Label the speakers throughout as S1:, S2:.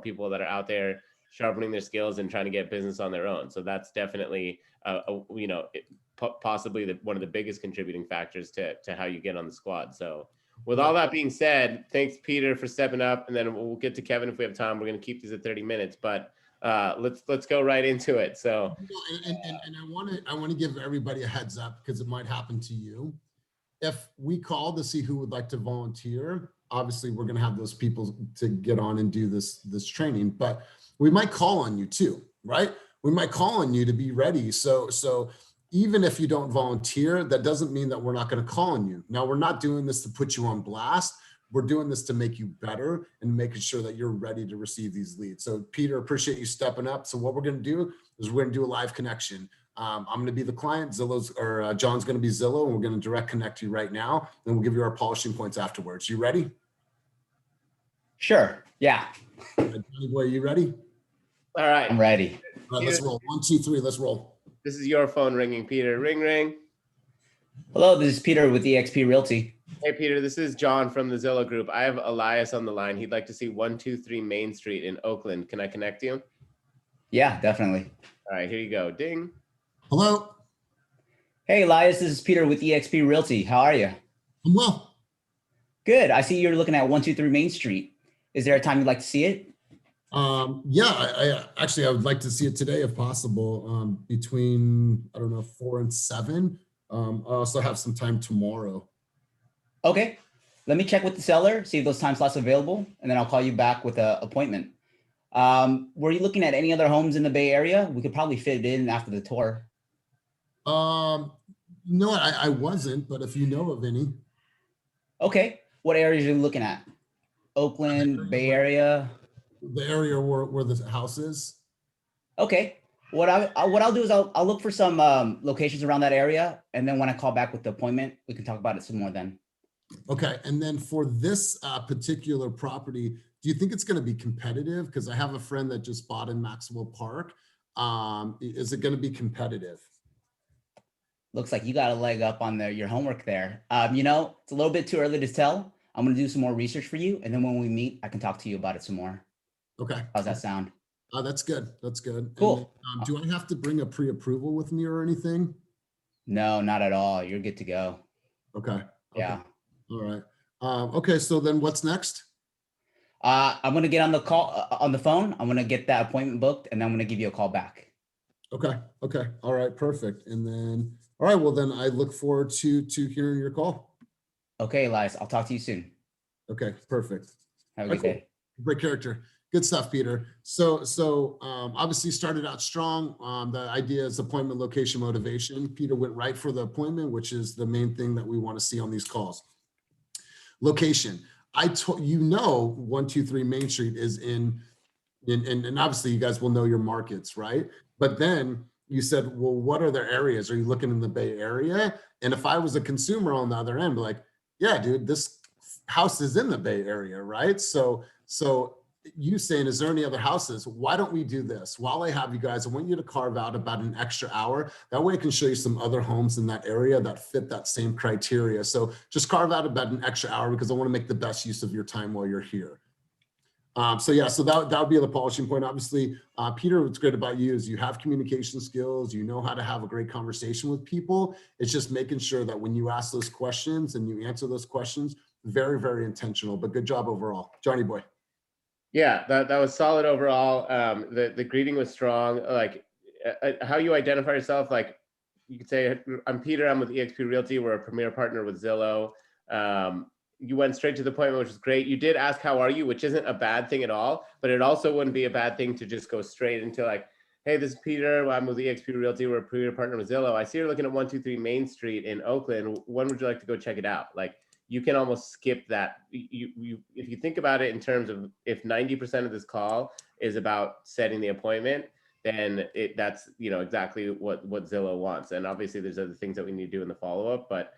S1: people that are out there sharpening their skills and trying to get business on their own. So that's definitely, possibly one of the biggest contributing factors to how you get on the squad. So with all that being said, thanks Peter for stepping up, and then we'll get to Kevin if we have time. We're going to keep these at 30 minutes, but let's go right into it. So,
S2: and I want to give everybody a heads up because it might happen to you. If we call to see who would like to volunteer, obviously we're going to have those people to get on and do this training, but we might call on you too, right? We might call on you to be ready. So even if you don't volunteer, that doesn't mean that we're not going to call on you. Now, we're not doing this to put you on blast. We're doing this to make you better and making sure that you're ready to receive these leads. So Peter, appreciate you stepping up. So what we're going to do is we're going to do a live connection. I'm going to be the client, John's going to be Zillow, and we're going to direct connect you right now. Then we'll give you our polishing points afterwards. You ready?
S3: Sure. Yeah.
S2: Johnny boy, you ready?
S1: All right.
S3: I'm ready.
S2: All right, let's roll. 1, 2, 3, let's roll.
S1: This is your phone ringing, Peter. Ring, ring.
S3: Hello, this is Peter with EXP Realty.
S1: Hey, Peter, this is John from the Zillow group. I have Elias on the line. He'd like to see 123 Main Street in Oakland. Can I connect you?
S3: Yeah, definitely.
S1: All right, here you go. Ding.
S2: Hello.
S3: Hey, Elias, this is Peter with EXP Realty. How are you?
S2: I'm well.
S3: Good. I see you're looking at 123 Main Street. Is there a time you'd like to see it?
S2: Yeah, I would like to see it today if possible, between, I don't know, 4 and 7. I also have some time tomorrow.
S3: Okay. Let me check with the seller, see if those time slots are available, and then I'll call you back with an appointment. Were you looking at any other homes in the Bay Area? We could probably fit it in after the tour.
S2: No, I wasn't, but if you know of any.
S3: Okay. What areas are you looking at? Oakland, Bay Area?
S2: The area where the house is.
S3: Okay. What I'll do is I'll look for some locations around that area, and then when I call back with the appointment, we can talk about it some more then.
S2: Okay. And then for this particular property, do you think it's going to be competitive? Because I have a friend that just bought in Maxwell Park. Is it going to be competitive?
S3: Looks like you got a leg up on your homework there. It's a little bit too early to tell. I'm going to do some more research for you, and then when we meet, I can talk to you about it some more.
S2: Okay.
S3: How's that sound?
S2: That's good. That's good.
S3: Cool.
S2: And, do I have to bring a pre-approval with me or anything?
S3: No, not at all. You're good to go.
S2: Okay.
S3: Yeah.
S2: All right. Okay. So then what's next?
S3: I'm going to get on the call on the phone. I'm going to get that appointment booked, and then I'm going to give you a call back.
S2: Okay. Okay. All right. Perfect. And then, all right. Well, then I look forward to hearing your call.
S3: Okay, Elias. I'll talk to you soon.
S2: Okay. Perfect.
S3: Have a good day.
S2: Great character. Good stuff, Peter. So obviously started out strong. The idea is appointment, location, motivation. Peter went right for the appointment, which is the main thing that we want to see on these calls. Location. 123 Main Street is in and obviously you guys will know your markets, right? But then you said, well, what are their areas? Are you looking in the Bay Area? And if I was a consumer on the other end, like, yeah, dude, this house is in the Bay Area, right? So you saying, is there any other houses? Why don't we do this? While I have you guys, I want you to carve out about an extra hour. That way I can show you some other homes in that area that fit that same criteria. So just carve out about an extra hour because I want to make the best use of your time while you're here. So that would be the polishing point. Obviously, Peter, what's great about you is you have communication skills. You know how to have a great conversation with people. It's just making sure that when you ask those questions and you answer those questions, very, very intentional, but good job overall. Johnny boy.
S1: Yeah, that was solid overall. The greeting was strong. Like how you identify yourself, like you could say, I'm Peter, I'm with EXP Realty. We're a premier partner with Zillow. You went straight to the point, which is great. You did ask, how are you, which isn't a bad thing at all, but it also wouldn't be a bad thing to just go straight into like, hey, this is Peter, I'm with EXP Realty. We're a premier partner with Zillow. I see you're looking at 123 Main Street in Oakland. When would you like to go check it out? Like, you can almost skip that. If you think about it in terms of if 90% of this call is about setting the appointment, then that's exactly what Zillow wants. And obviously there's other things that we need to do in the follow-up, but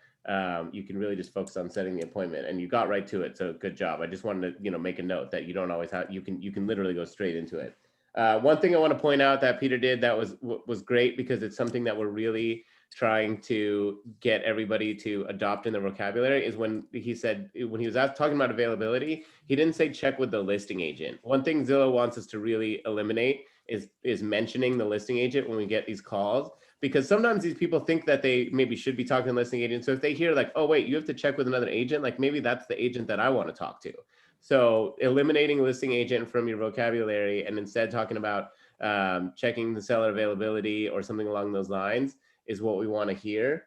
S1: you can really just focus on setting the appointment, and you got right to it. So good job. I just wanted to make a note that you don't always have, you can literally go straight into it. One thing I want to point out that Peter did that was great, because it's something that we're really trying to get everybody to adopt in their vocabulary is when he said, when he was talking about availability, he didn't say check with the listing agent. One thing Zillow wants us to really eliminate is mentioning the listing agent when we get these calls, because sometimes these people think that they maybe should be talking to the listing agent. So if they hear like, oh wait, you have to check with another agent, like maybe that's the agent that I want to talk to. So eliminating listing agent from your vocabulary and instead talking about checking the seller availability or something along those lines is what we want to hear.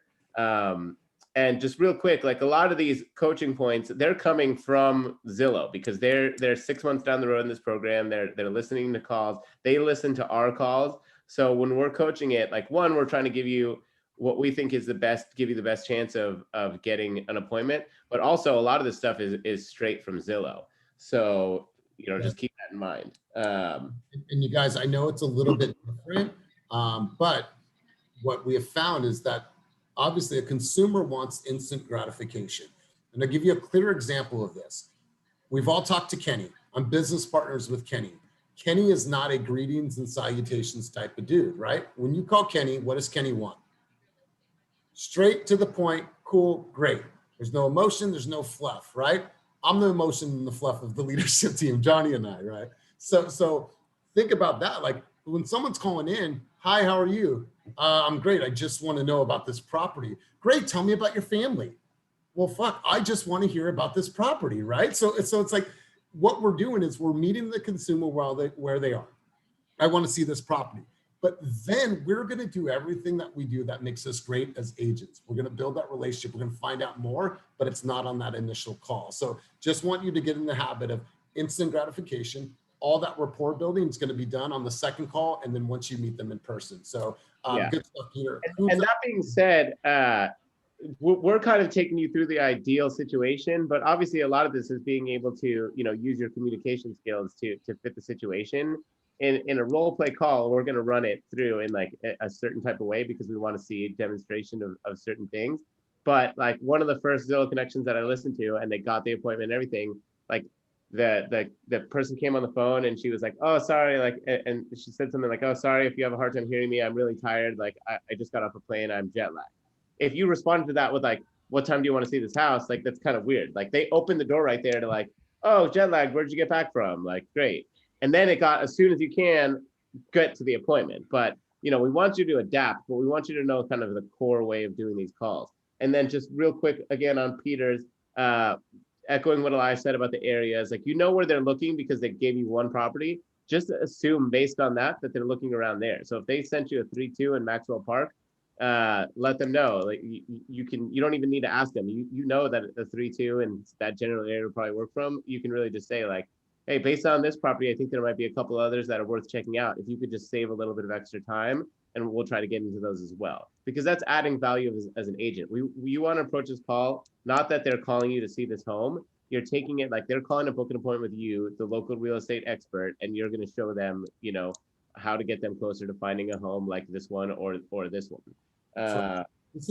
S1: And just real quick, like a lot of these coaching points, they're coming from Zillow because they're 6 months down the road in this program. They're listening to calls. They listen to our calls. So when we're coaching it, like one, we're trying to give you what we think is the best, give you the best chance of getting an appointment. But also a lot of this stuff is straight from Zillow. So, you know, just keep that in mind.
S2: And you guys, I know it's a little bit different, but what we have found is that obviously a consumer wants instant gratification. And I'll give you a clear example of this. We've all talked to Kenny. I'm business partners with Kenny. Kenny is not a greetings and salutations type of dude, right? When you call Kenny, what does Kenny want? Straight to the point, cool, great. There's no emotion, there's no fluff, right? I'm the emotion and the fluff of the leadership team, Johnny and I, right? So think about that. Like when someone's calling in, hi, how are you? I'm great. I just want to know about this property. Great. Tell me about your family. Well, fuck, I just want to hear about this property, right? So it's like what we're doing is we're meeting the consumer where they are. I want to see this property. But then we're going to do everything that we do that makes us great as agents. We're going to build that relationship. We're going to find out more, but it's not on that initial call. So just want you to get in the habit of instant gratification. All that rapport building is going to be done on the second call, and then once you meet them in person. So good stuff, Peter.
S1: And that being said, we're kind of taking you through the ideal situation, but obviously a lot of this is being able to, you know, use your communication skills to fit the situation. In a role play call, we're going to run it through in like a certain type of way because we want to see a demonstration of certain things. But like one of the first Zillow connections that I listened to, and they got the appointment and everything, like the person came on the phone and she was like, oh, sorry. Like, and she said something like, oh, sorry if you have a hard time hearing me. I'm really tired. Like I just got off a plane. I'm jet lagged. If you responded to that with like, what time do you want to see this house? Like, that's kind of weird. Like they opened the door right there to like, oh, jet lag. Where'd you get back from? Like, great. And then it got, as soon as you can, get to the appointment. But, you know, we want you to adapt, but we want you to know kind of the core way of doing these calls. And then just real quick, again, on Peter's, echoing what I said about the areas, like, you know where they're looking because they gave you one property. Just assume based on that they're looking around there. So if they sent you a 3-2 in Maxwell Park, let them know. Like you don't even need to ask them. You know that the 3-2 and that general area will probably work from. You can really just say like, hey, based on this property, I think there might be a couple others that are worth checking out. If you could just save a little bit of extra time, and we'll try to get into those as well, because that's adding value as an agent. You want to approach this call, not that they're calling you to see this home. You're taking it like they're calling to book an appointment with you, the local real estate expert, and you're going to show them, you know, how to get them closer to finding a home like this one or this one.
S2: This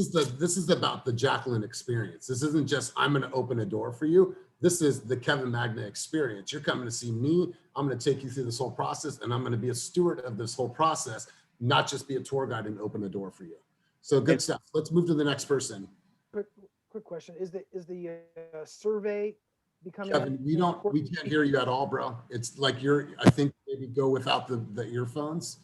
S2: is about the Jacqueline experience. This isn't just I'm going to open a door for you. This is the Kevin Magna experience. You're coming to see me. I'm going to take you through this whole process, and I'm going to be a steward of this whole process, not just be a tour guide and open the door for you. So good stuff. Let's move to the next person.
S4: Quick question: Is the survey becoming?
S2: Kevin, we can't hear you at all, bro. It's like I think maybe go without the earphones.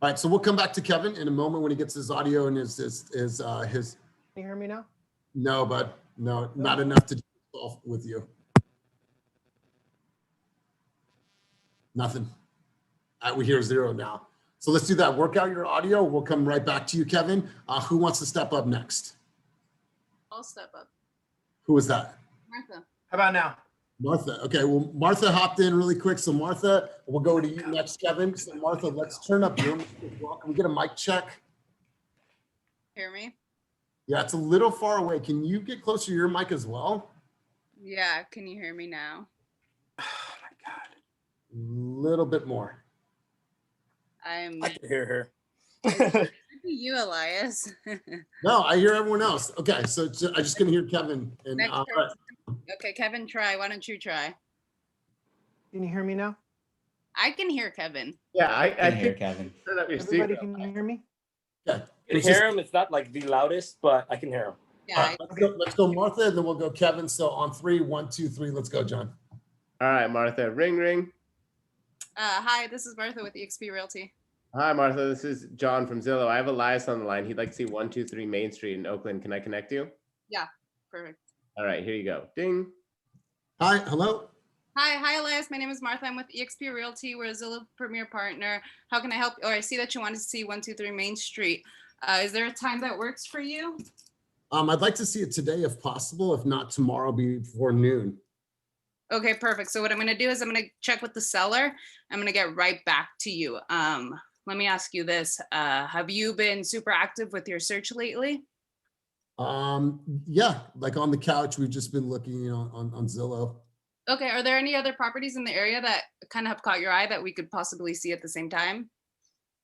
S2: All right, so we'll come back to Kevin in a moment when he gets his audio and his.
S4: Can you hear me now?
S2: No, bud. No, not enough to solve with you. Nothing. We hear 0 now. So let's do that. Work out your audio. We'll come right back to you, Kevin. Who wants to step up next?
S5: I'll step up.
S2: Who is that?
S5: Martha.
S4: How about now?
S2: Martha. Okay, well, Martha hopped in really quick. So Martha, we'll go to you next, Kevin. So Martha, let's turn up your mic as well. Can we get a mic check?
S5: Hear me?
S2: Yeah, it's a little far away. Can you get closer to your mic as well?
S5: Yeah, can you hear me now?
S4: Oh my God.
S2: A little bit more.
S5: I
S4: can hear her.
S5: Is it You, Elias.
S2: No, I hear everyone else. Okay, so I just gonna hear Kevin. And
S5: Next
S2: all
S5: person.
S2: right.
S5: Okay, Kevin, try. Why don't you try?
S4: Can you hear me now?
S5: I can hear Kevin.
S1: Yeah, I
S3: Can hear
S1: think
S3: Kevin.
S1: turn up your
S4: Everybody
S1: speaker.
S4: can hear me?
S2: Okay.
S6: I can hear him. It's not like the loudest, but I can hear him.
S5: Yeah.
S2: All right, let's go Martha, and then we'll go Kevin. So on 3, 1, 2, 3, let's go, John.
S1: All right, Martha, ring, ring.
S5: Hi, this is Martha with EXP Realty.
S1: Hi, Martha. This is John from Zillow. I have Elias on the line. He'd like to see 123 Main Street in Oakland. Can I connect you?
S5: Yeah, perfect.
S1: All right, here you go. Ding.
S2: Hi, hello.
S5: Hi, Elias. My name is Martha. I'm with EXP Realty. We're a Zillow Premier Partner. How can I help? Or I see that you wanted to see 123 Main Street. Is there a time that works for you?
S2: I'd like to see it today if possible. If not, tomorrow before noon.
S5: Okay, perfect. So what I'm going to do is I'm going to check with the seller. I'm going to get right back to you. Let me ask you this. Have you been super active with your search lately?
S2: Yeah, like on the couch, we've just been looking, on Zillow.
S5: Okay, are there any other properties in the area that kind of have caught your eye that we could possibly see at the same time?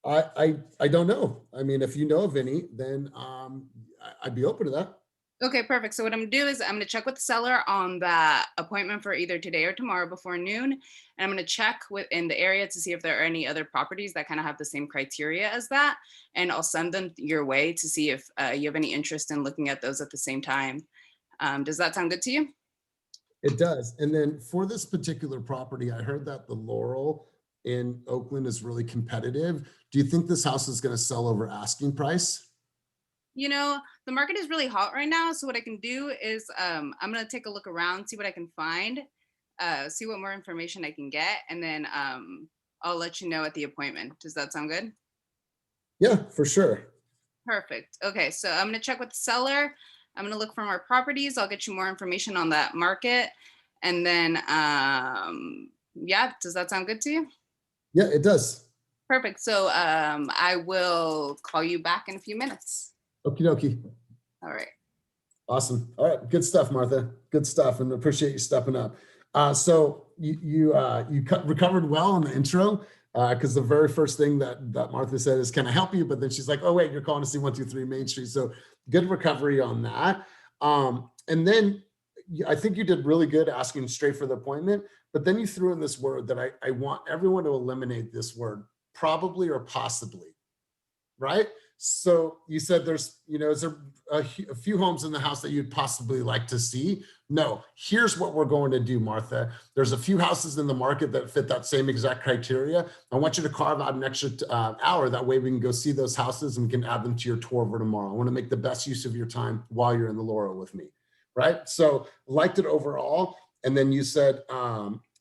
S2: I don't know. I mean, if you know of any, then I'd be open to that.
S5: Okay, perfect. So what I'm gonna do is I'm gonna check with the seller on that appointment for either today or tomorrow before noon. And I'm gonna check within the area to see if there are any other properties that kind of have the same criteria as that. And I'll send them your way to see if you have any interest in looking at those at the same time. Does that sound good to you?
S2: It does. And then for this particular property, I heard that the Laurel in Oakland is really competitive. Do you think this house is going to sell over asking price?
S5: You know, the market is really hot right now. So what I can do is I'm gonna take a look around, see what I can find, see what more information I can get, and then I'll let you know at the appointment. Does that sound good?
S2: Yeah, for sure.
S5: Perfect. Okay, so I'm gonna check with the seller. I'm gonna look for more properties. I'll get you more information on that market. And then, yeah, does that sound good to you?
S2: Yeah, it does.
S5: Perfect. So I will call you back in a few minutes.
S2: Okie dokie.
S5: All right.
S2: Awesome. All right. Good stuff, Martha. Good stuff. And appreciate you stepping up. So you recovered well in the intro, because the very first thing that Martha said is, can I help you? But then she's like, oh, wait, you're calling to see 123 Main Street. So good recovery on that. And then I think you did really good asking straight for the appointment, but then you threw in this word that I want everyone to eliminate this word, probably or possibly, right? So you said there's, is there a few homes in the house that you'd possibly like to see? No, here's what we're going to do, Martha. There's a few houses in the market that fit that same exact criteria. I want you to carve out an extra hour. That way we can go see those houses and we can add them to your tour over tomorrow. I want to make the best use of your time while you're in the Laurel with me, right? So liked it overall. And then you said,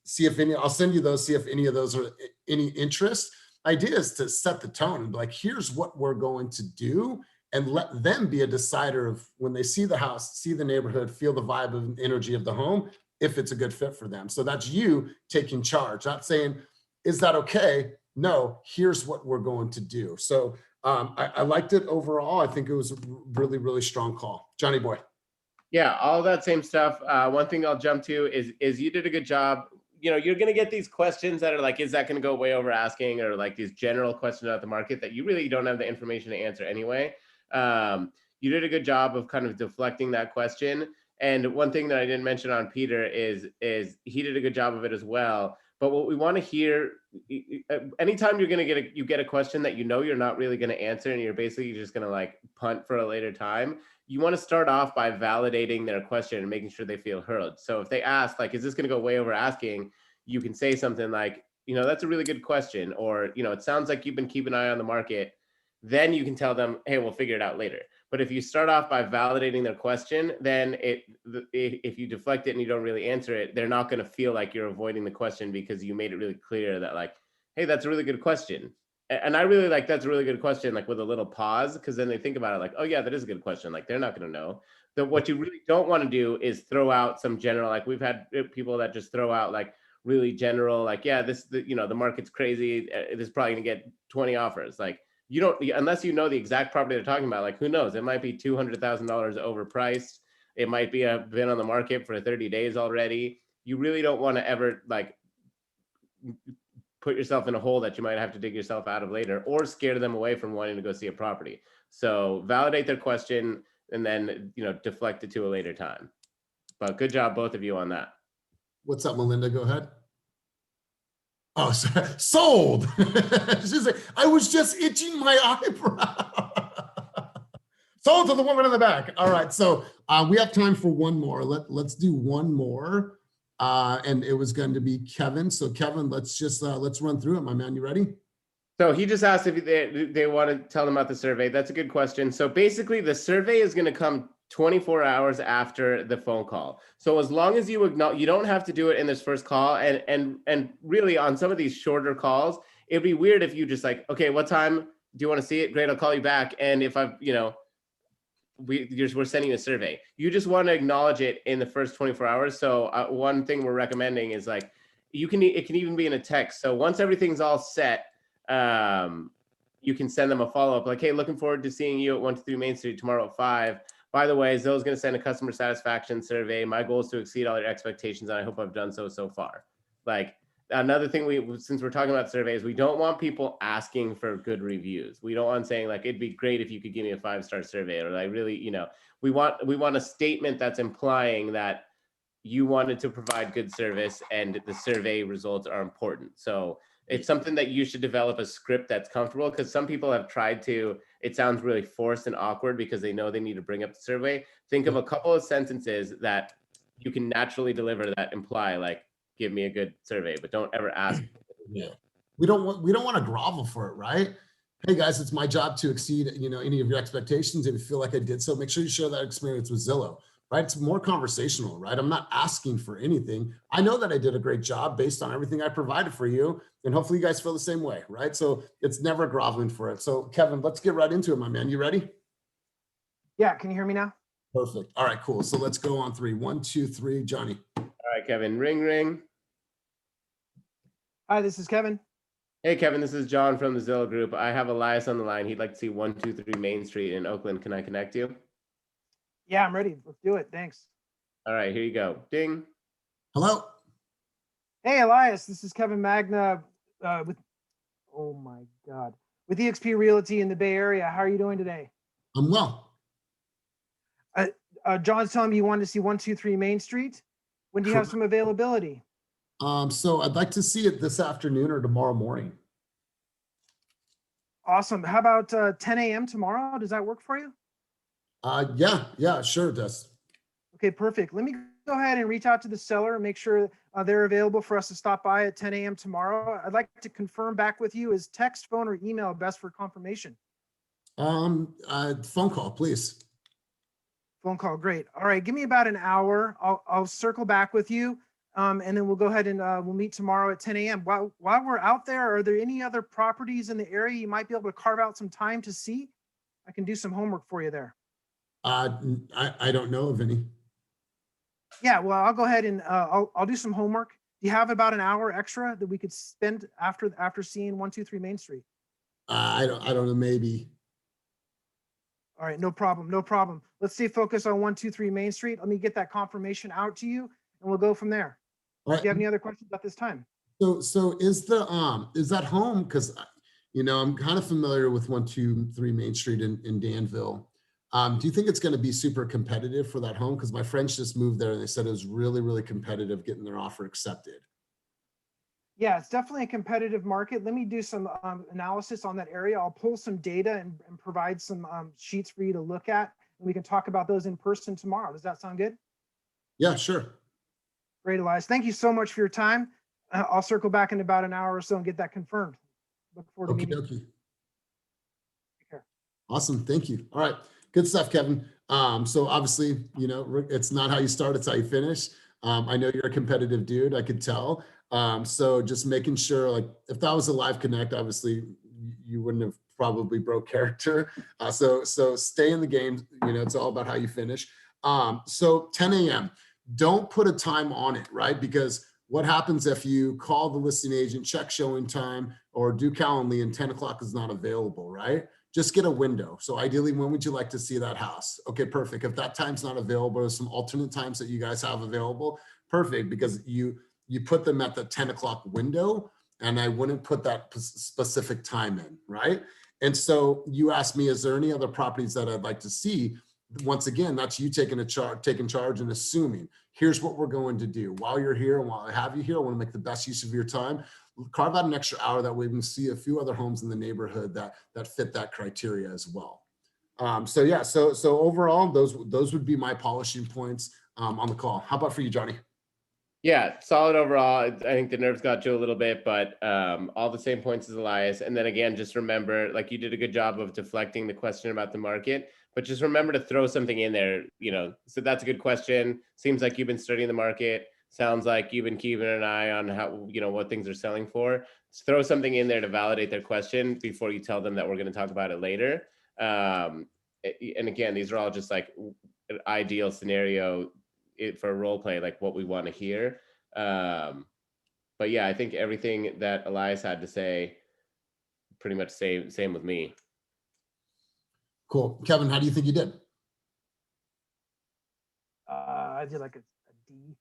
S2: see if any, I'll send you those, see if any of those are any interest. Idea is to set the tone and be like, here's what we're going to do, and let them be a decider of when they see the house, see the neighborhood, feel the vibe and energy of the home, if it's a good fit for them. So that's you taking charge, not saying, is that okay? No, here's what we're going to do. So I liked it overall. I think it was a really, really strong call. Johnny boy.
S1: Yeah, all that same stuff. One thing I'll jump to is you did a good job. You're going to get these questions that are like, is that going to go way over asking, or like these general questions about the market that you really don't have the information to answer anyway. You did a good job of kind of deflecting that question. And one thing that I didn't mention on Peter is he did a good job of it as well. But what we want to hear, anytime you get a question that you're not really going to answer, and you're basically just going to like punt for a later time, you want to start off by validating their question and making sure they feel heard. So if they ask, like, is this going to go way over asking? You can say something like, that's a really good question. Or, it sounds like you've been keeping an eye on the market. Then you can tell them, hey, we'll figure it out later. But if you start off by validating their question, then if you deflect it and you don't really answer it, they're not going to feel like you're avoiding the question, because you made it really clear that like, hey, that's a really good question. And I really like, that's a really good question, like with a little pause, because then they think about it like, oh yeah, that is a good question. Like they're not going to know. But what you really don't want to do is throw out some general, like we've had people that just throw out like really general, like, yeah, the market's crazy. This is probably going to get 20 offers. Like you don't, unless you know the exact property they're talking about, like who knows? It might be $200,000 overpriced. It might be been on the market for 30 days already. You really don't want to ever like put yourself in a hole that you might have to dig yourself out of later, or scare them away from wanting to go see a property. So validate their question and then, deflect it to a later time. But good job, both of you, on that.
S2: What's up, Melinda? Go ahead. Oh, sold. She's like, I was just itching my eyebrow. Sold to the woman in the back. All right, so we have time for one more. Let's do one more, and it was going to be Kevin. So Kevin, let's run through it, my man. You ready?
S1: So he just asked if they want to tell them about the survey. That's a good question. So basically, the survey is going to come 24 hours after the phone call. So as long as you acknowledge, you don't have to do it in this first call. And really, on some of these shorter calls, it'd be weird if you just like, okay, what time do you want to see it? Great, I'll call you back. And if I've, we're sending you a survey. You just want to acknowledge it in the first 24 hours. So one thing we're recommending is like, it can even be in a text. So once everything's all set, you can send them a follow-up like, hey, looking forward to seeing you at 123 Main Street tomorrow at 5. By the way, Zillow's going to send a customer satisfaction survey. My goal is to exceed all your expectations, and I hope I've done so far. Like, another thing since we're talking about surveys, we don't want people asking for good reviews. We don't want saying like, it'd be great if you could give me a 5-star survey, or like really, we want a statement that's implying that you wanted to provide good service and the survey results are important. So it's something that you should develop a script that's comfortable, because some people have tried to, it sounds really forced and awkward because they know they need to bring up the survey. Think of a couple of sentences that you can naturally deliver that imply like, give me a good survey, but don't ever ask.
S2: Yeah. We don't want to grovel for it, right? Hey guys, it's my job to exceed, any of your expectations. If you feel like I did so, make sure you share that experience with Zillow. Right? It's more conversational, right? I'm not asking for anything. I know that I did a great job based on everything I provided for you, and hopefully you guys feel the same way, right? So it's never groveling for it. So Kevin, let's get right into it, my man. You ready?
S4: Yeah, can you hear me now?
S2: Perfect. All right, cool. So let's go on 3. 1, 2, 3, Johnny.
S1: All right, Kevin, ring, ring.
S4: Hi, this is Kevin.
S1: Hey, Kevin, this is John from the Zillow group. I have Elias on the line. He'd like to see 123 Main Street in Oakland. Can I connect you?
S4: Yeah, I'm ready. Let's do it. Thanks.
S1: All right, here you go. Ding.
S2: Hello.
S4: Hey, Elias, this is Kevin Magna with EXP Realty in the Bay Area. How are you doing today?
S2: I'm well.
S4: John's telling me you wanted to see 123 Main Street. When do you have some availability?
S2: So I'd like to see it this afternoon or tomorrow morning.
S4: Awesome. How about 10 a.m. tomorrow? Does that work for you?
S2: Yeah, sure it does.
S4: Okay, perfect. Let me go ahead and reach out to the seller and make sure they're available for us to stop by at 10 a.m. tomorrow. I'd like to confirm back with you, is text, phone, or email best for confirmation?
S2: Phone call, please.
S4: Phone call, great. All right, give me about an hour. I'll circle back with you, and then we'll go ahead and we'll meet tomorrow at 10 a.m. While we're out there, are there any other properties in the area you might be able to carve out some time to see? I can do some homework for you there.
S2: I don't know of any.
S4: Yeah, well, I'll go ahead and I'll do some homework. Do you have about an hour extra that we could spend after seeing 123 Main Street?
S2: I don't know, maybe.
S4: All right, no problem. Let's stay focused on 123 Main Street. Let me get that confirmation out to you, and we'll go from there.
S2: All right.
S4: Do you have any other questions at this time?
S2: So is that home? Because I'm kind of familiar with 123 Main Street in Danville. Do you think it's going to be super competitive for that home? Because my friends just moved there and they said it was really, really competitive getting their offer accepted.
S4: Yeah, it's definitely a competitive market. Let me do some analysis on that area. I'll pull some data and provide some sheets for you to look at, and we can talk about those in person tomorrow. Does that sound good?
S2: Yeah, sure.
S4: Great, Elias. Thank you so much for your time. I'll circle back in about an hour or so and get that confirmed. Look forward to meeting you.
S2: Okay.
S4: Take care.
S2: Awesome. Thank you. All right. Good stuff, Kevin. So obviously, it's not how you start, it's how you finish. I know you're a competitive dude, I could tell. So just making sure, like, if that was a live connect, obviously you wouldn't have probably broke character. So stay in the game. It's all about how you finish. So 10 a.m. Don't put a time on it, right? Because what happens if you call the listing agent, check showing time, or do Calendly and 10 o'clock is not available, right? Just get a window. So ideally, when would you like to see that house? Okay, perfect. If that time's not available, there's some alternate times that you guys have available. Perfect, because you put them at the 10 o'clock window, and I wouldn't put that specific time in, right? And so you asked me, is there any other properties that I'd like to see? Once again, that's you taking charge and assuming, here's what we're going to do. While you're here and while I have you here, I want to make the best use of your time. Carve out an extra hour, that way we can see a few other homes in the neighborhood that fit that criteria as well. So yeah, so overall, those would be my polishing points on the call. How about for you, Johnny?
S1: Yeah, solid overall. I think the nerves got you a little bit, but all the same points as Elias. And then again, just remember, like, you did a good job of deflecting the question about the market, but just remember to throw something in there, you know. So that's a good question. Seems like you've been studying the market. Sounds like you've been keeping an eye on how, you know, what things are selling for. Just throw something in there to validate their question before you tell them that we're going to talk about it later. And again, these are all just like an ideal scenario for a role play, like what we want to hear. But yeah, I think everything that Elias had to say, pretty much same with me.
S2: Cool. Kevin, how do you think you did?
S4: I did like a D.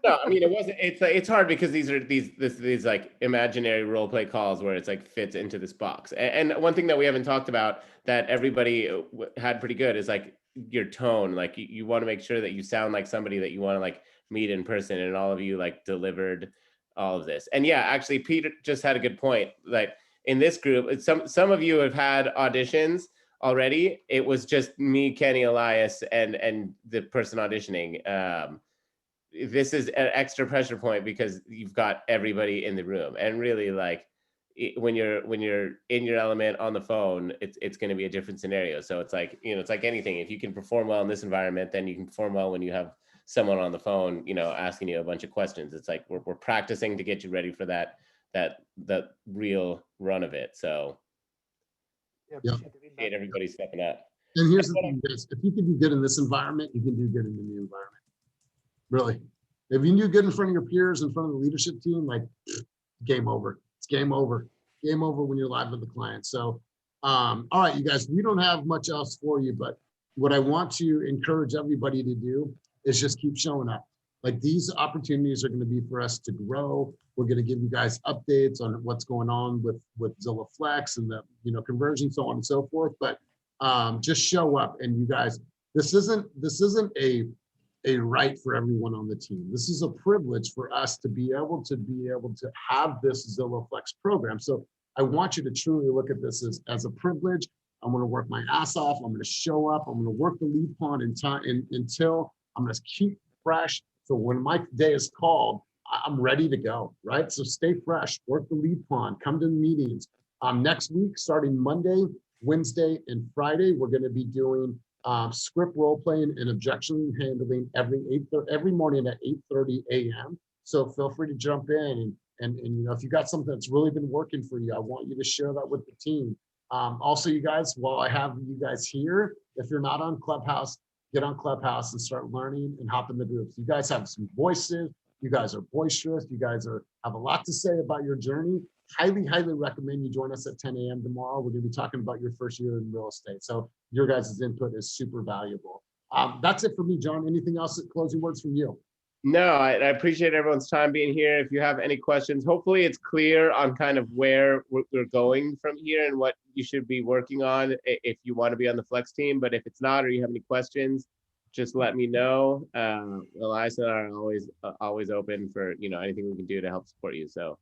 S1: No, I mean, it wasn't. It's hard because these are these like imaginary role play calls where it's like fits into this box. And one thing that we haven't talked about that everybody had pretty good is like your tone. Like you want to make sure that you sound like somebody that you want to like meet in person, and all of you like delivered all of this. And yeah, actually, Peter just had a good point. Like in this group, some of you have had auditions already. It was just me, Kenny, Elias, and the person auditioning. This is an extra pressure point because you've got everybody in the room, and really, like, when you're in your element on the phone, it's going to be a different scenario. So it's like, you know, it's like anything. If you can perform well in this environment, then you can perform well when you have someone on the phone, you know, asking you a bunch of questions. It's like we're practicing to get you ready for that real run of it. So
S2: Yeah.
S1: appreciate everybody stepping up.
S2: And here's the thing, guys, if you can do good in this environment, you can do good in the new environment. Really. If you do good in front of your peers, in front of the leadership team, like, game over. It's game over. Game over when you're live with the client. So, all right, you guys, we don't have much else for you, but what I want to encourage everybody to do is just keep showing up. Like, these opportunities are going to be for us to grow. We're going to give you guys updates on what's going on with Zillow Flex and the, you know, conversion, so on and so forth. But just show up. And you guys, this isn't a right for everyone on the team. This is a privilege for us to be able to have this Zillow Flex program. So I want you to truly look at this as a privilege. I'm going to work my ass off. I'm going to show up. I'm going to work the lead pond until I'm going to keep fresh. So when my day is called, I'm ready to go, right? So stay fresh, work the lead pond, come to the meetings. Next week, starting Monday, Wednesday, and Friday, we're going to be doing script role playing and objection handling every morning at 8:30 a.m. So feel free to jump in and you know, if you got something that's really been working for you, I want you to share that with the team. Also, you guys, while I have you guys here, if you're not on Clubhouse, get on Clubhouse and start learning and hop in the groups. You guys have some voices. You guys are boisterous. You guys have a lot to say about your journey. Highly recommend you join us at 10 a.m. tomorrow. We're going to be talking about your first year in real estate. So your guys' input is super valuable. That's it for me, John. Anything else? Closing words from you?
S1: No, I appreciate everyone's time being here. If you have any questions, hopefully it's clear on kind of where we're going from here and what you should be working on if you want to be on the Flex team. But if it's not, or you have any questions, just let me know. Elias and I are always open for, you know, anything we can do to help support you. So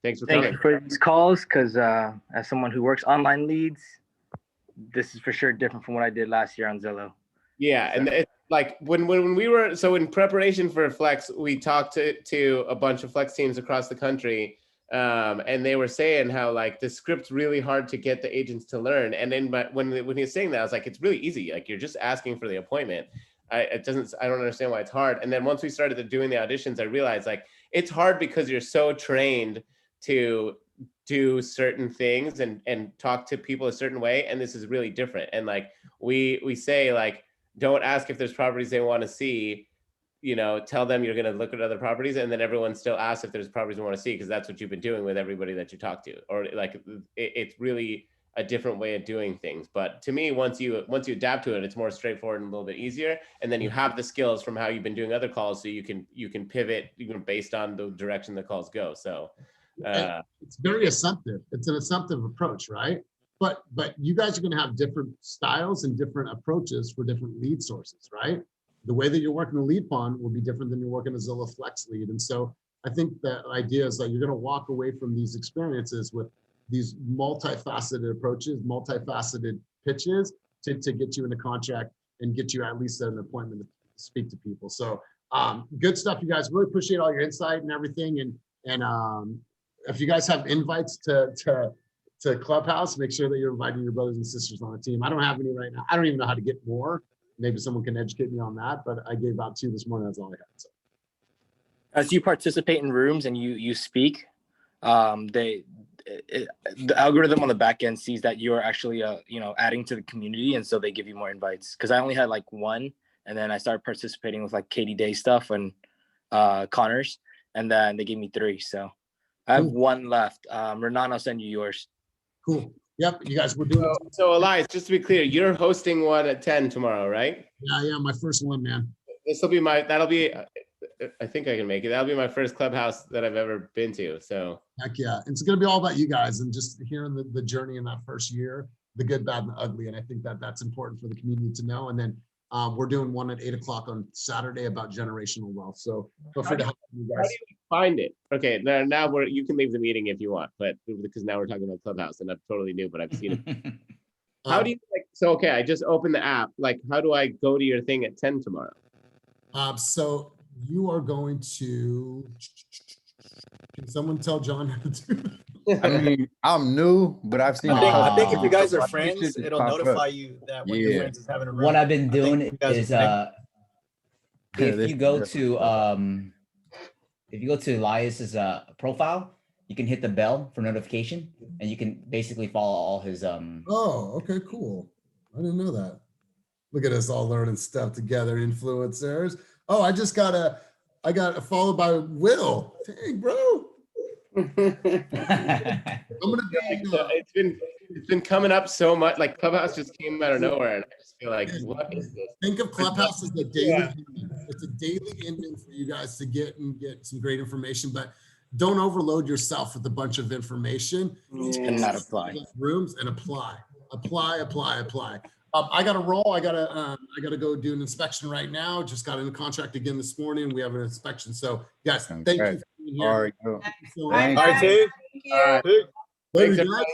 S1: thanks for coming.
S6: Thank you for these calls, because as someone who works online leads, this is for sure different from what I did last year on Zillow.
S1: Yeah, and it's like when we were, so in preparation for Flex, we talked to a bunch of Flex teams across the country, and they were saying how like the script's really hard to get the agents to learn. And then when he was saying that, I was like, it's really easy. Like, you're just asking for the appointment. I don't understand why it's hard. And then once we started doing the auditions, I realized like it's hard because you're so trained to do certain things and talk to people a certain way, and this is really different. And like we say, like, don't ask if there's properties they want to see, you know, tell them you're going to look at other properties, and then everyone still asks if there's properties they want to see, because that's what you've been doing with everybody that you talk to. Or like it's really a different way of doing things. But to me, once you adapt to it, it's more straightforward and a little bit easier. And then you have the skills from how you've been doing other calls, so you can pivot based on the direction the calls go. So
S2: it's very assumptive. It's an assumptive approach, right? But you guys are going to have different styles and different approaches for different lead sources, right? The way that you're working a lead pond will be different than you're working a Zillow Flex lead. And so I think the idea is that you're going to walk away from these experiences with these multifaceted approaches, multifaceted pitches to get you in the contract and get you at least an appointment to speak to people. So good stuff, you guys. Really appreciate all your insight and everything. And if you guys have invites to Clubhouse, make sure that you're inviting your brothers and sisters on the team. I don't have any right now. I don't even know how to get more. Maybe someone can educate me on that, but I gave out 2 this morning. That's all I had. So.
S6: As you participate in rooms and you speak, the algorithm on the back end sees that you're actually adding to the community, and so they give you more invites. Because I only had like 1, and then I started participating with like Katie Day stuff and Connors, and then they gave me 3. So I have 1 left. Renan, I'll send you yours.
S2: Cool. Yep, you guys were doing it.
S1: So Elias, just to be clear, you're hosting one at 10 tomorrow, right?
S2: Yeah, my first one, man.
S1: That'll be I think I can make it. That'll be my first Clubhouse that I've ever been to. So
S2: Heck yeah. It's going to be all about you guys and just hearing the journey in that first year, the good, bad, and the ugly. And I think that that's important for the community to know. And then we're doing one at 8 o'clock on Saturday about generational wealth. So feel free to help you guys.
S1: how do you find it? Okay, now you can leave the meeting if you want, but because now we're talking about Clubhouse and I'm totally new, but I've seen it. How do you okay, I just opened the app. Like, how do I go to your thing at 10 tomorrow?
S2: So you are going to, can someone tell John how to do that?
S7: I mean, I'm new, but I've seen.
S8: I think if you guys are
S7: my
S8: friends,
S7: pictures
S8: it'll
S7: pop up.
S8: notify you that one of your
S7: Yeah.
S8: friends is having a room.
S3: What I've been
S8: I think
S3: doing
S8: you guys
S3: is
S8: are
S3: if you go to Elias's profile, you can hit the bell for notification, and you can basically follow all his
S2: Oh, okay, cool. I didn't know that. Look at us all learning stuff together, influencers. Oh, I got followed by Will. Dang, bro. I'm gonna be,
S1: It's been coming up so much. Like, Clubhouse just came out of nowhere, and I just feel like, what is this?
S2: think of Clubhouse as a daily. It's a daily ending for you guys to get some great information, but don't overload yourself with a bunch of information.
S6: And not apply.
S2: Rooms and apply. I got to roll. I got to go do an inspection right now. Just got in a contract again this morning. We have an inspection. So guys, thank you for being here.
S7: All right,
S2: Thank you so
S8: All
S2: much.
S8: right, Tig.
S5: Thank you.
S8: Tig.
S2: Later,
S1: Thanks,
S2: guys.